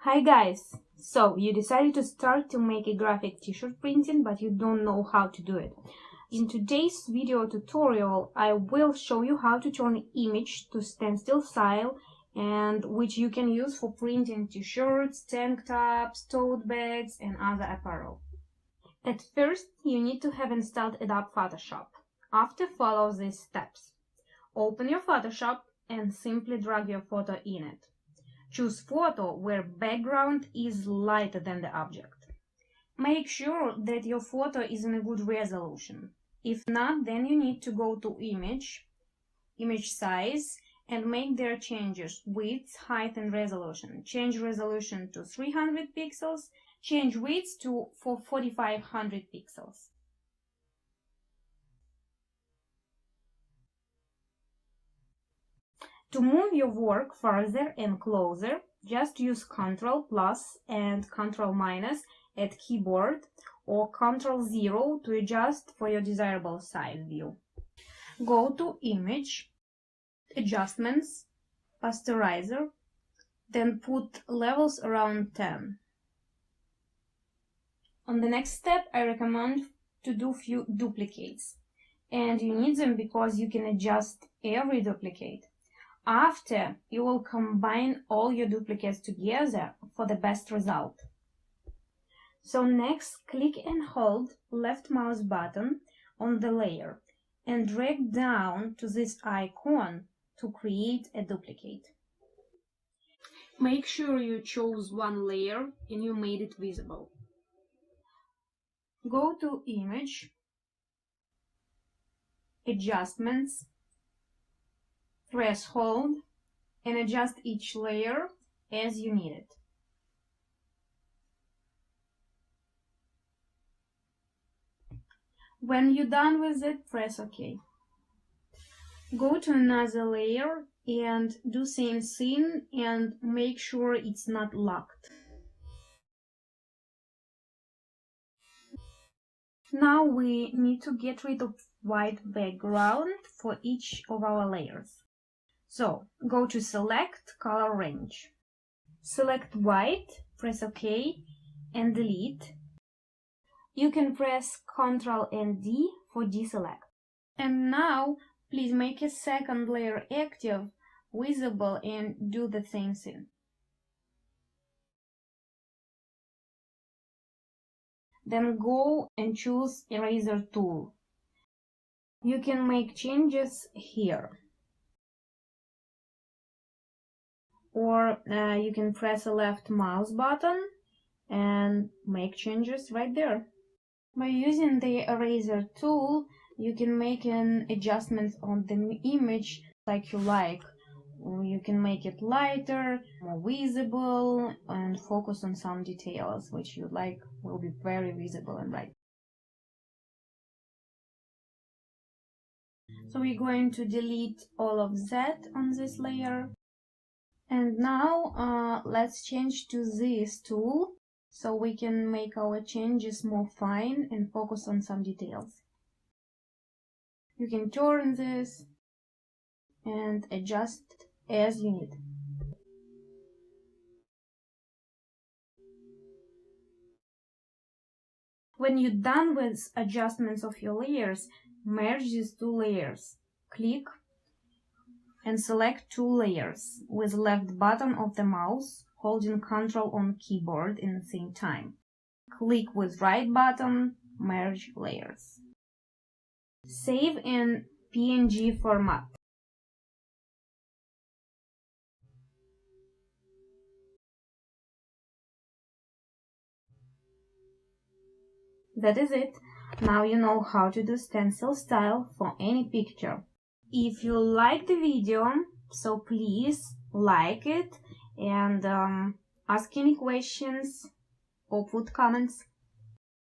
Hi guys! So, you decided to start to make a graphic t-shirt printing, but you don't know how to do it. In today's video tutorial, I will show you how to turn image to stencil style, and which you can use for printing t-shirts, tank tops, tote bags, and other apparel. At first, you need to have installed Adobe Photoshop. After, follow these steps. Open your Photoshop and simply drag your photo in it. Choose photo where background is lighter than the object. Make sure that your photo is in a good resolution. If not, then you need to go to image size, and make their changes: width, height, and resolution. Change resolution to 300 pixels, change width to 4500 pixels. To move your work further and closer, just use Ctrl+ and Ctrl- at keyboard, or Ctrl-0 to adjust for your desirable side view. Go to Image, Adjustments, Pasteurizer, then put levels around 10. On the next step, I recommend to do few duplicates, and you need them because you can adjust every duplicate. After, you will combine all your duplicates together for the best result. So next, click and hold left mouse button on the layer and drag down to this icon to create a duplicate. Make sure you chose one layer and you made it visible. Go to Image, Adjustments, Threshold, and adjust each layer as you need it. When you're done with it, press OK. Go to another layer and do same thing, and make sure it's not locked. Now we need to get rid of white background for each of our layers. So, go to Select Color Range. Select white, press OK, and delete. You can press Ctrl and D for deselect. And now, please make a second layer active, visible, and do the same thing. Then go and choose Eraser tool. You can make changes here. Or you can press the left mouse button and make changes right there. By using the eraser tool, you can make an adjustment on the image like you like. Or you can make it lighter, more visible, and focus on some details which you like will be very visible and bright. So we're going to delete all of that on this layer. And now let's change to this tool so we can make our changes more fine and focus on some details. You can turn this and adjust as you need. When you're done with adjustments of your layers, merge these two layers. Click and select two layers with left button of the mouse, holding Ctrl on keyboard in the same time. Click with right button, merge layers. Save in PNG format. That is it. Now you know how to do stencil style for any picture. If you like the video, so please like it and ask any questions or put comments.